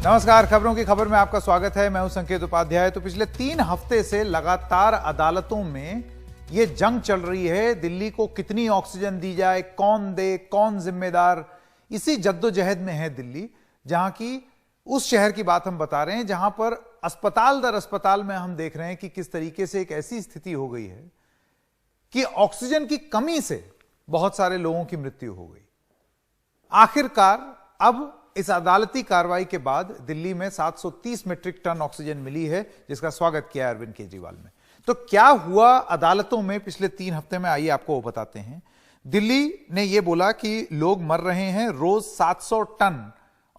नमस्कार, खबरों की खबर में आपका स्वागत है। मैं हूं संकेत उपाध्याय। तो पिछले 3 हफ्ते से लगातार अदालतों में यह जंग चल रही है, दिल्ली को कितनी ऑक्सीजन दी जाए, कौन दे, कौन जिम्मेदार। इसी जद्दोजहद में है दिल्ली, जहां की उस शहर की बात हम बता रहे हैं जहां पर अस्पताल दर अस्पताल में हम देख रहे हैं कि किस तरीके से एक ऐसी स्थिति हो गई है कि ऑक्सीजन की कमी से बहुत सारे लोगों की मृत्यु हो गई। आखिरकार अब इस अदालती कार्रवाई के बाद दिल्ली में 730 मीट्रिक टन ऑक्सीजन मिली है, जिसका स्वागत किया अरविंद केजरीवाल ने। तो क्या हुआ अदालतों में पिछले 3 हफ्ते में, आइए आपको वो बताते हैं। दिल्ली ने यह बोला कि लोग मर रहे हैं, रोज 700 टन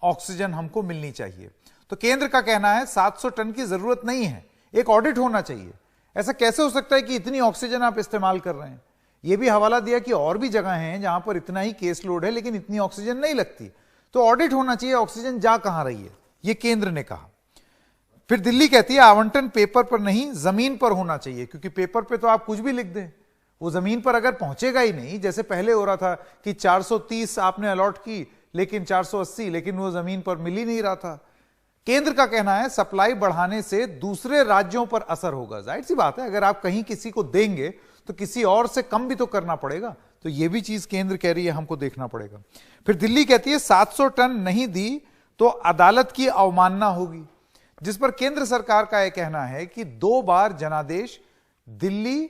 ऑक्सीजन हमको मिलनी चाहिए। तो केंद्र का कहना है 700 टन की जरूरत नहीं है, एक ऑडिट होना चाहिए। ऐसा कैसे हो सकता है कि इतनी ऑक्सीजन आप इस्तेमाल कर रहे हैं। यह भी हवाला दिया कि और भी जगह हैं जहां पर इतना ही केस लोड है लेकिन इतनी ऑक्सीजन नहीं लगती, तो ऑडिट होना चाहिए, ऑक्सीजन जा कहां रही है, यह केंद्र ने कहा। फिर दिल्ली कहती है आवंटन पेपर पर नहीं जमीन पर होना चाहिए, क्योंकि पेपर पे तो आप कुछ भी लिख दें, वो जमीन पर अगर पहुंचेगा ही नहीं। जैसे पहले हो रहा था कि 430 आपने अलॉट की लेकिन 480, लेकिन वो जमीन पर मिल ही नहीं रहा था। केंद्र का कहना है सप्लाई बढ़ाने से दूसरे राज्यों पर असर होगा। जाहिर सी बात है, अगर आप कहीं किसी को देंगे तो किसी और से कम भी तो करना पड़ेगा। तो यह भी चीज केंद्र कह रही है, हमको देखना पड़ेगा। फिर दिल्ली कहती है 700 टन नहीं दी तो अदालत की अवमानना होगी, जिस पर केंद्र सरकार का यह कहना है कि 2 बार जनादेश दिल्ली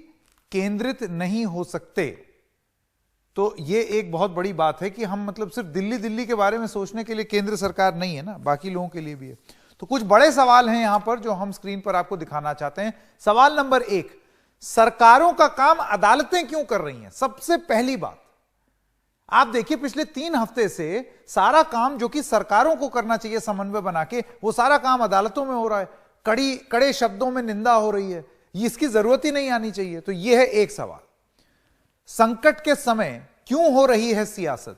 केंद्रित नहीं हो सकते। तो यह एक बहुत बड़ी बात है कि हम मतलब सिर्फ दिल्ली के बारे में सोचने के लिए केंद्र सरकार नहीं है ना, बाकी लोगों के लिए भी है। तो कुछ बड़े सवाल हैं यहां पर जो हम स्क्रीन पर आपको दिखाना चाहते हैं। सवाल नंबर 1, सरकारों का काम अदालतें क्यों कर रही हैं। सबसे पहली बात आप देखिए, पिछले 3 हफ्ते से सारा काम जो कि सरकारों को करना चाहिए समन्वय बना के, वो सारा काम अदालतों में हो रहा है। कड़े शब्दों में निंदा हो रही है, इसकी जरूरत ही नहीं आनी चाहिए। तो यह है एक सवाल। संकट के समय क्यों हो रही है सियासत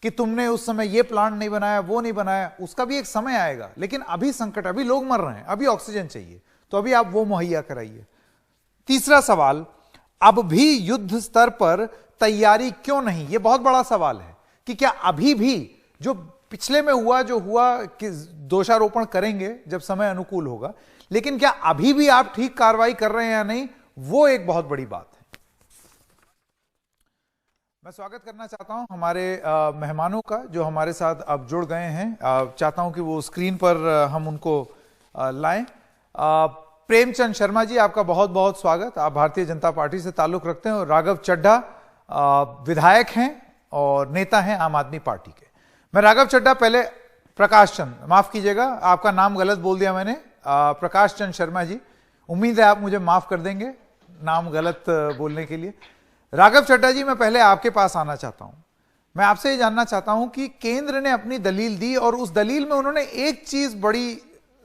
कि तुमने उस समय यह प्लांट नहीं बनाया, वो नहीं बनाया। उसका भी एक समय आएगा, लेकिन अभी संकट, अभी लोग मर रहे हैं, अभी ऑक्सीजन चाहिए, तो अभी आप वो मुहैया कराइए। तीसरा सवाल, अब भी युद्ध स्तर पर तैयारी क्यों नहीं। यह बहुत बड़ा सवाल है कि क्या अभी भी जो पिछले में हुआ जो हुआ कि दोषारोपण करेंगे जब समय अनुकूल होगा, लेकिन क्या अभी भी आप ठीक कार्रवाई कर रहे हैं या नहीं, वो एक बहुत बड़ी बात है। मैं स्वागत करना चाहता हूं हमारे मेहमानों का जो हमारे साथ अब जुड़ गए हैं। चाहता हूं कि वो स्क्रीन पर हम उनको लाएं। प्रेमचंद शर्मा जी, आपका बहुत बहुत स्वागत। आप भारतीय जनता पार्टी से ताल्लुक रखते हैं और राघव चड्ढा विधायक हैं और नेता हैं आम आदमी पार्टी के। मैं राघव चड्ढा, पहले प्रकाश चंद, माफ कीजिएगा आपका नाम गलत बोल दिया मैंने, प्रकाश चंद शर्मा जी, उम्मीद है आप मुझे माफ कर देंगे नाम गलत बोलने के लिए। राघव चड्ढा जी, मैं पहले आपके पास आना चाहता हूं। मैं आपसे ये जानना चाहता हूं कि केंद्र ने अपनी दलील दी और उस दलील में उन्होंने एक चीज बड़ी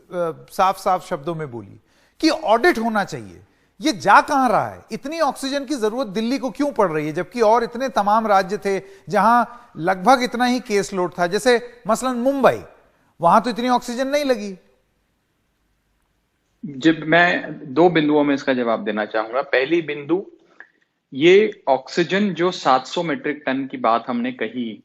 साफ साफ शब्दों में बोली कि ऑडिट होना चाहिए। ये जा कहां रहा है। इतनी ऑक्सीजन की जरूरत दिल्ली को क्यों पड़ रही है, जबकि और इतने तमाम राज्य थे जहां लगभग इतना ही केस लोड था। जैसे मसलन मुंबई, वहां तो इतनी ऑक्सीजन नहीं लगी। जब मैं 2 बिंदुओं में इसका जवाब देना चाहूंगा। पहली बिंदु, ये ऑक्सीजन जो 700 मीट्रिक टन की बात हमने कही,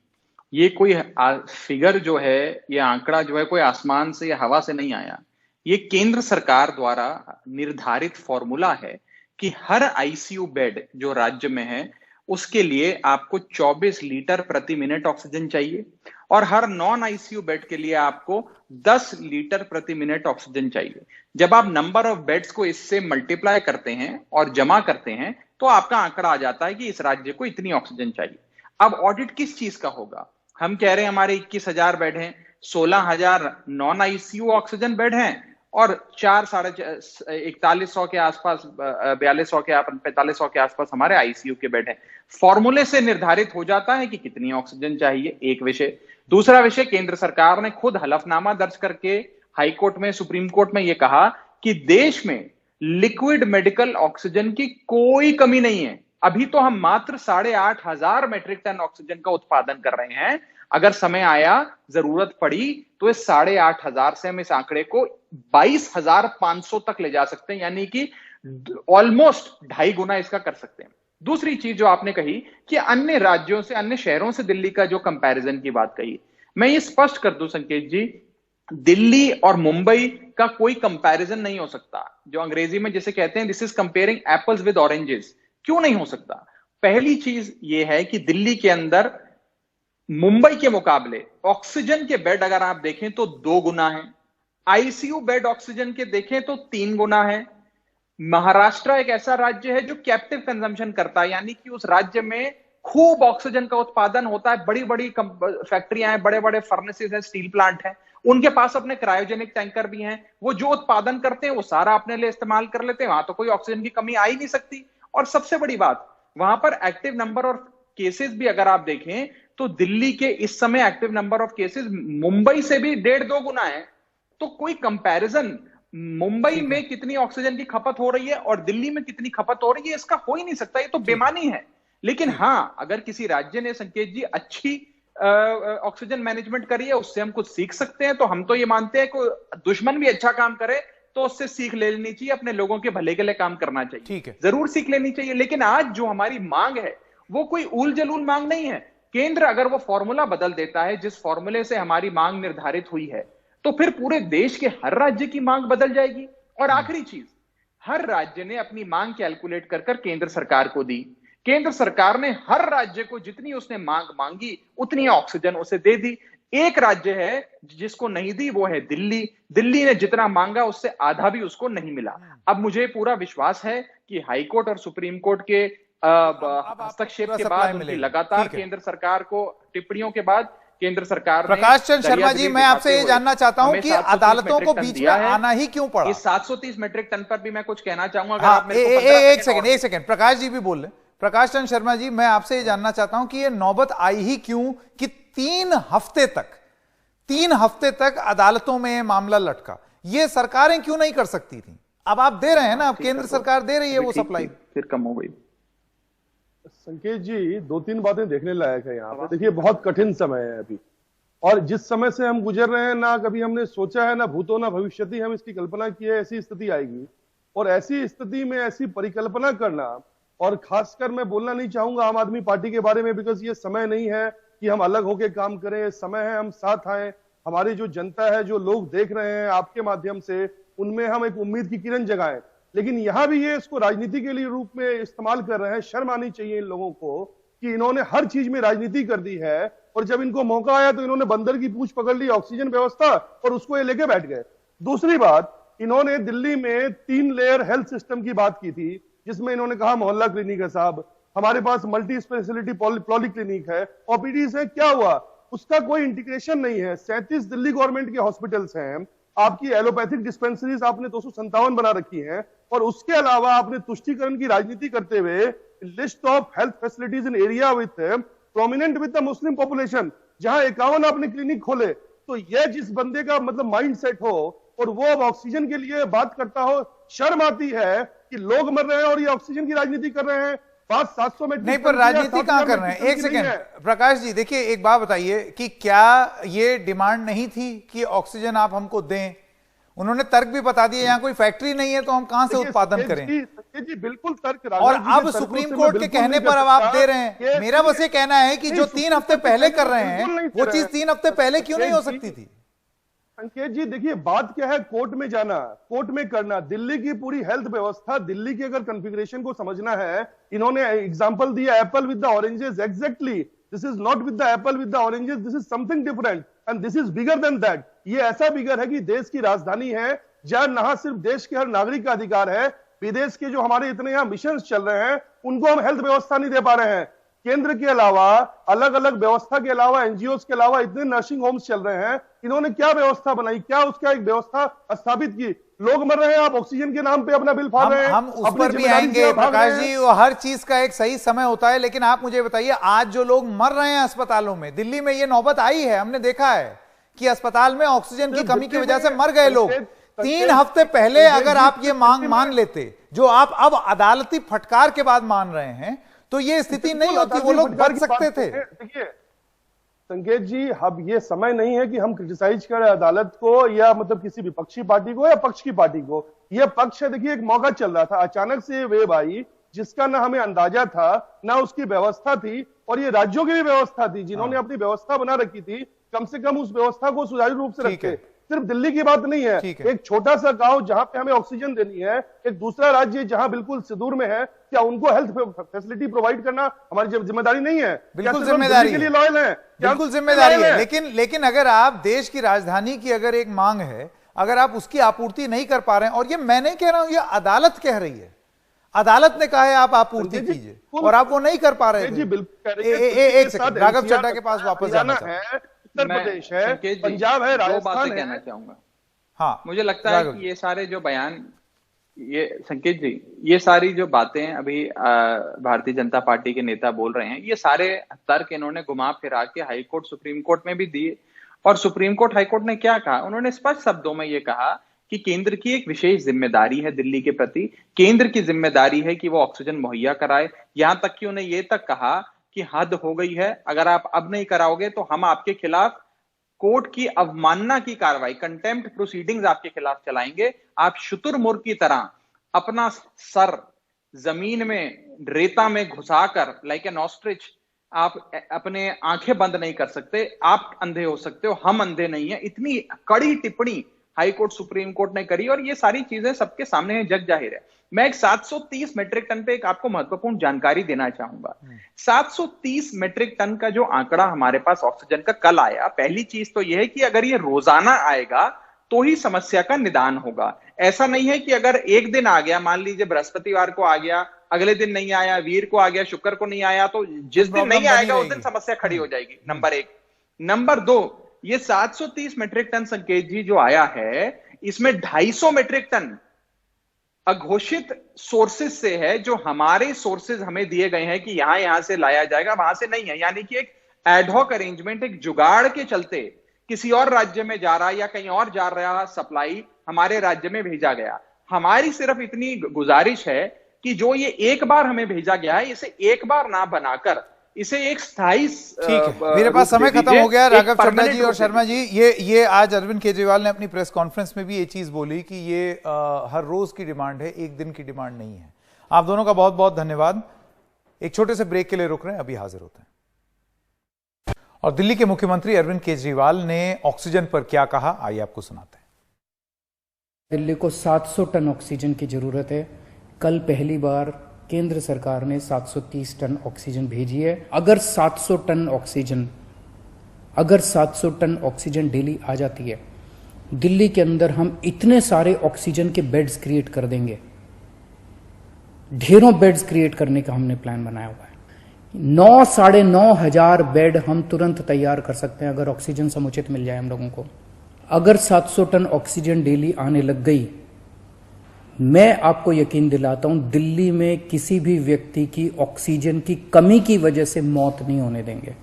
ये कोई फिगर जो है, ये आंकड़ा जो है कोई आसमान से या हवा से नहीं आया। ये केंद्र सरकार द्वारा निर्धारित फॉर्मूला है कि हर आईसीयू बेड जो राज्य में है उसके लिए आपको 24 लीटर प्रति मिनट ऑक्सीजन चाहिए और हर नॉन आईसीयू बेड के लिए आपको 10 लीटर प्रति मिनट ऑक्सीजन चाहिए। जब आप नंबर ऑफ बेड्स को इससे मल्टीप्लाई करते हैं और जमा करते हैं तो आपका आंकड़ा आ जाता है कि इस राज्य को इतनी ऑक्सीजन चाहिए। अब ऑडिट किस चीज का होगा। हम कह रहे हैं हमारे 21,000 बेड हैं, 16,000 नॉन आईसीयू ऑक्सीजन बेड हैं और 4100 के आसपास, 4200 के 4500 के आसपास हमारे आईसीयू के बेड हैं। फॉर्मूले से निर्धारित हो जाता है कि कितनी ऑक्सीजन चाहिए, एक विषय। दूसरा विषय, केंद्र सरकार ने खुद हलफनामा दर्ज करके हाई कोर्ट में, सुप्रीम कोर्ट में यह कहा कि देश में लिक्विड मेडिकल ऑक्सीजन की कोई कमी नहीं है। अभी तो हम मात्र 8,500 मीट्रिक टन ऑक्सीजन का उत्पादन कर रहे हैं। अगर समय आया, जरूरत पड़ी, तो इस 8,500 से हम इस आंकड़े को 22,500 तक ले जा सकते हैं, यानी कि ऑलमोस्ट 2.5 गुना इसका कर सकते हैं। दूसरी चीज जो आपने कही कि अन्य राज्यों से, अन्य शहरों से दिल्ली का जो कंपैरिजन की बात कही, मैं ये स्पष्ट कर दूं संकेत जी, दिल्ली और मुंबई का कोई कंपैरिजन नहीं हो सकता। जो अंग्रेजी में जिसे कहते हैं this is comparing apples with oranges. क्यों नहीं हो सकता? पहली चीज यह है कि दिल्ली के अंदर मुंबई के मुकाबले ऑक्सीजन के बेड अगर आप देखें तो 2 गुना है, आईसीयू बेड ऑक्सीजन के देखें तो 3 गुना है। महाराष्ट्र एक ऐसा राज्य है जो कैप्टिव कंजम्पशन करता है, यानी कि उस राज्य में खूब ऑक्सीजन का उत्पादन होता है, बड़ी बड़ी फैक्ट्रियां हैं, बड़े बड़े फर्नेसेस हैं, स्टील प्लांट हैं, उनके पास अपने क्रायोजेनिक टैंकर भी हैं, वो जो उत्पादन करते हैं वो सारा अपने लिए इस्तेमाल कर लेते हैं, वहां तो कोई ऑक्सीजन की कमी आ ही नहीं सकती। और सबसे बड़ी बात, वहां पर एक्टिव नंबर ऑफ केसेस भी अगर आप देखें तो दिल्ली के इस समय active number of cases Mumbai से भी 1.5-2 गुना है। तो कोई कंपैरिजन मुंबई में कितनी ऑक्सीजन की खपत हो रही है और दिल्ली में कितनी खपत हो रही है इसका हो ही नहीं सकता, ये तो बेमानी है। लेकिन हाँ, अगर किसी राज्य ने, संकेत जी, अच्छी ऑक्सीजन मैनेजमेंट करी है, उससे हम कुछ सीख सकते हैं। तो हम तो ये मानते हैं कि दुश्मन भी अच्छा काम करे तो उससे सीख ले लेनी चाहिए, अपने लोगों के भले के लिए काम करना चाहिए, ठीक है, जरूर सीख लेनी चाहिए। लेकिन आज जो हमारी मांग है वो कोई ऊल जलूल मांग नहीं है। केंद्र अगर वो फॉर्मूला बदल देता है जिस फॉर्मूले से हमारी मांग निर्धारित हुई है, तो फिर पूरे देश के हर राज्य की मांग बदल जाएगी। और आखिरी चीज, हर राज्य ने अपनी मांग कैलकुलेट कर कर केंद्र सरकार को दी। केंद्र सरकार ने हर राज्य को जितनी उसने मांग मांगी उतनी ऑक्सीजन उसे दे दी। एक राज्य है जिसको नहीं दी, वो है दिल्ली। दिल्ली ने जितना मांगा उससे आधा भी उसको नहीं मिला। अब मुझे पूरा विश्वास है कि हाईकोर्ट और सुप्रीम कोर्ट के हस्तक्षेप के बाद, उनकी लगातार केंद्र सरकार को टिप्पणियों के बाद केंद्र सरकार, प्रकाश चंद शर्मा जी, मैं आपसे ये जानना चाहता हूं कि अदालतों को बीच में आना ही क्यों पड़ा? इस 730 मीट्रिक टन पर भी मैं कुछ कहना चाहूंगा। एक सेकंड, प्रकाश जी भी बोल रहे। प्रकाश चंद शर्मा जी, मैं आपसे ये जानना चाहता हूं कि ये नौबत आई ही क्यों कि 3 हफ्ते तक अदालतों में मामला लटका? ये सरकारें क्यों नहीं कर सकती थी? अब आप दे रहे हैं ना, अब केंद्र सरकार दे रही है वो सप्लाई, फिर कम हो गई। संकेत जी, 2-3 बातें देखने लायक है यहाँ पे। देखिए, बहुत कठिन समय है अभी, और जिस समय से हम गुजर रहे हैं ना कभी हमने सोचा है, ना भूतो ना भविष्यति हम इसकी कल्पना की है ऐसी स्थिति आएगी। और ऐसी स्थिति में ऐसी परिकल्पना करना, और खासकर मैं बोलना नहीं चाहूंगा आम आदमी पार्टी के बारे में, बिकॉज ये समय नहीं है कि हम अलग होकर काम करें, समय है हम साथ आए। हमारी जो जनता है, जो लोग देख रहे हैं आपके माध्यम से, उनमें हम एक उम्मीद की किरण जगाएं। लेकिन यहां भी ये इसको राजनीति के लिए रूप में इस्तेमाल कर रहे हैं। शर्म आनी चाहिए इन लोगों को कि इन्होंने हर चीज में राजनीति कर दी है, और जब इनको मौका आया तो इन्होंने बंदर की पूंछ पकड़ ली, ऑक्सीजन व्यवस्था, और उसको ये लेके बैठ गए। दूसरी बात, इन्होंने दिल्ली में 3 लेयर हेल्थ सिस्टम की बात की थी, जिसमें इन्होंने कहा मोहल्ला क्लिनिक है साहब, हमारे पास मल्टी स्पेशलिटी पॉली क्लिनिक है, ओपीडीज है। क्या हुआ? उसका कोई इंटीग्रेशन नहीं है। 37 दिल्ली गवर्नमेंट के हॉस्पिटल्स हैं, आपकी एलोपैथिक डिस्पेंसरीज आपने 257 बना रखी हैं, और उसके अलावा आपने तुष्टीकरण की राजनीति करते हुए list of health facilities in area with prominent with the Muslim population, जहां 51 आपने क्लिनिक खोले। तो यह जिस बंदे का मतलब माइंड सेट हो और वो अब ऑक्सीजन के लिए बात करता हो, शर्म आती है कि लोग मर रहे हैं और ये ऑक्सीजन की राजनीति कर रहे हैं। 500-700 में नहीं, पर राजनीति कहां कर रहे हैं? एक सेकेंड प्रकाश जी, देखिए एक बात बताइए कि क्या ये डिमांड नहीं थी कि ऑक्सीजन आप हमको दें? उन्होंने तर्क भी बता दिया, यहाँ कोई फैक्ट्री नहीं है तो हम कहां से उत्पादन करें? जी बिल्कुल तर्क। और अब सुप्रीम कोर्ट के कहने पर अब आप दे रहे हैं। मेरा बस ये कहना है कि जो 3 हफ्ते पहले कर रहे हैं वो चीज 3 हफ्ते पहले क्यों नहीं हो सकती थी? संकेत जी, देखिए बात क्या है, कोर्ट में जाना, कोर्ट में करना। दिल्ली की पूरी हेल्थ व्यवस्था, दिल्ली की अगर कॉन्फ़िगरेशन को समझना है, इन्होंने एग्जांपल दिया Apple with the oranges. Exactly, this is not with the Apple with the oranges, this is something different and this is bigger than that. ये ऐसा बिगर है कि देश की राजधानी है, जहां न सिर्फ देश के हर नागरिक का अधिकार है, विदेश के जो हमारे इतने यहाँ मिशन चल रहे हैं उनको हम हेल्थ व्यवस्था नहीं दे पा रहे हैं। केंद्र के अलावा, अलग अलग व्यवस्था के अलावा, एनजीओ के अलावा इतने नर्सिंग होम्स चल रहे हैं, इन्होंने क्या व्यवस्था बनाई? क्या उसका एक व्यवस्था स्थापित की? लोग मर रहे हैं, आप ऑक्सीजन के नाम पे अपना बिल फाड़ रहे हैं। हम उस पर भी आएंगे प्रकाश जी, हर चीज का एक सही समय होता है। लेकिन आप मुझे बताइए, आज जो लोग मर रहे हैं अस्पतालों में, दिल्ली में ये नौबत आई है, हमने देखा है कि अस्पताल में ऑक्सीजन की कमी की वजह से मर गए लोग। 3 हफ्ते पहले अगर आप ये मांग मान लेते, जो आप अब अदालती फटकार के बाद मान रहे हैं, तो ये स्थिति नहीं होती, वो लोग बच सकते थे। देखिए संकेत जी, अब ये समय नहीं है कि हम क्रिटिसाइज करें अदालत को या मतलब किसी विपक्षी पार्टी को या पक्ष की पार्टी को। ये पक्ष है, देखिए एक मौका चल रहा था, अचानक से वेव आई जिसका ना हमें अंदाजा था, ना उसकी व्यवस्था थी, और ये राज्यों की भी व्यवस्था थी जिन्होंने अपनी व्यवस्था बना रखी थी, कम से कम उस व्यवस्था को सुचारू रूप से रखे। सिर्फ दिल्ली की बात नहीं है। एक छोटा सा गांव जहां पे हमें ऑक्सीजन देनी है, एक दूसरा राज्य जहां बिल्कुल सुदूर में है, क्या उनको हेल्थ फैसिलिटी प्रोवाइड करना हमारी जिम्मेदारी नहीं है? बिल्कुल जिम्मेदारी के लिए लॉयल है, बिल्कुल जिम्मेदारी है। लेकिन अगर आप देश की राजधानी की अगर एक मांग है, अगर आप उसकी आपूर्ति नहीं कर पा रहे हैं, और ये मैं नहीं कह रहा हूं, ये अदालत कह रही है, अदालत ने कहा है आप आपूर्ति कीजिए और आप वो नहीं कर पा रहे जी। बिल्कुल एक सेकंड, राघव चड्ढा के पास वापस जाना है, उत्तर प्रदेश है, पंजाब है, राजस्थान कहना चाहूंगा। हाँ, मुझे लगता है कि ये सारे जो बयान, ये संकेत जी, ये सारी जो बातें अभी भारतीय जनता पार्टी के नेता बोल रहे हैं, ये सारे तर्क इन्होंने घुमा फिरा के हाई कोर्ट सुप्रीम कोर्ट में भी दिए। और सुप्रीम कोर्ट हाई कोर्ट ने क्या कहा? उन्होंने स्पष्ट शब्दों में ये कहा कि केंद्र की एक विशेष जिम्मेदारी है दिल्ली के प्रति, केंद्र की जिम्मेदारी है कि वो ऑक्सीजन मुहैया कराए। यहां तक कि उन्हें ये तक कहा कि हद हो गई है, अगर आप अब नहीं कराओगे तो हम आपके खिलाफ कोर्ट की अवमानना की कार्रवाई, कंटेम्प्ट प्रोसीडिंग्स आपके खिलाफ चलाएंगे। आप शुतुरमुर्ग की तरह अपना सर जमीन में रेता में घुसाकर, लाइक एन ऑस्ट्रिच, आप अपने आंखें बंद नहीं कर सकते। आप अंधे हो सकते हो, हम अंधे नहीं है। इतनी कड़ी टिप्पणी हाई कोर्ट सुप्रीम कोर्ट ने करी, और ये सारी चीजें सबके सामने है, जग जाहिर है। मैं एक 730 मेट्रिक टन पे एक आपको महत्वपूर्ण जानकारी देना चाहूंगा। 730 मेट्रिक टन का जो आंकड़ा हमारे पास ऑक्सीजन का कल आया, पहली चीज तो यह है कि अगर ये रोजाना आएगा तो ही समस्या का निदान होगा। ऐसा नहीं है कि अगर एक दिन आ गया, मान लीजिए बृहस्पतिवार को आ गया, अगले दिन नहीं आया, वीर को आ गया, शुक्र को नहीं आया, तो जिस दिन नहीं आएगा उस दिन समस्या खड़ी हो जाएगी। नंबर एक। नंबर दो, ये 730 मेट्रिक टन संकेत जी जो आया है, इसमें 250 मेट्रिक टन अघोषित सोर्सेज से है, जो हमारे सोर्सेज हमें दिए गए हैं कि यहां से लाया जाएगा, वहां से नहीं है। यानी कि एक एडहॉक अरेंजमेंट, एक जुगाड़ के चलते किसी और राज्य में जा रहा या कहीं और जा रहा सप्लाई हमारे राज्य में भेजा गया। हमारी सिर्फ इतनी गुजारिश है कि जो ये एक बार हमें भेजा गया है, इसे एक बार ना बनाकर इसे एक स्थायी, ठीक है, मेरे पास समय खत्म हो गया। राघव चड्ढा जी और शर्मा जी, ये आज अरविंद केजरीवाल ने अपनी प्रेस कॉन्फ्रेंस में भी ये चीज बोली कि ये हर रोज की डिमांड है, एक दिन की डिमांड नहीं है। आप दोनों का बहुत बहुत धन्यवाद। एक छोटे से ब्रेक के लिए रुक रहे हैं, अभी हाजिर होते हैं। और दिल्ली के मुख्यमंत्री अरविंद केजरीवाल ने ऑक्सीजन पर क्या कहा, आइए आपको सुनाते हैं। दिल्ली को 700 टन ऑक्सीजन की जरूरत है। कल पहली बार केंद्र सरकार ने 730 टन ऑक्सीजन भेजी है। अगर 700 टन ऑक्सीजन डेली आ जाती है, दिल्ली के अंदर हम इतने सारे ऑक्सीजन के बेड्स क्रिएट कर देंगे, ढेरों बेड्स क्रिएट करने का हमने प्लान बनाया हुआ है। 9-9.5 हजार बेड हम तुरंत तैयार कर सकते हैं अगर ऑक्सीजन समुचित मिल जाए हम लोगों को। अगर 700 टन ऑक्सीजन डेली आने लग गई, मैं आपको यकीन दिलाता हूं, दिल्ली में किसी भी व्यक्ति की ऑक्सीजन की कमी की वजह से मौत नहीं होने देंगे।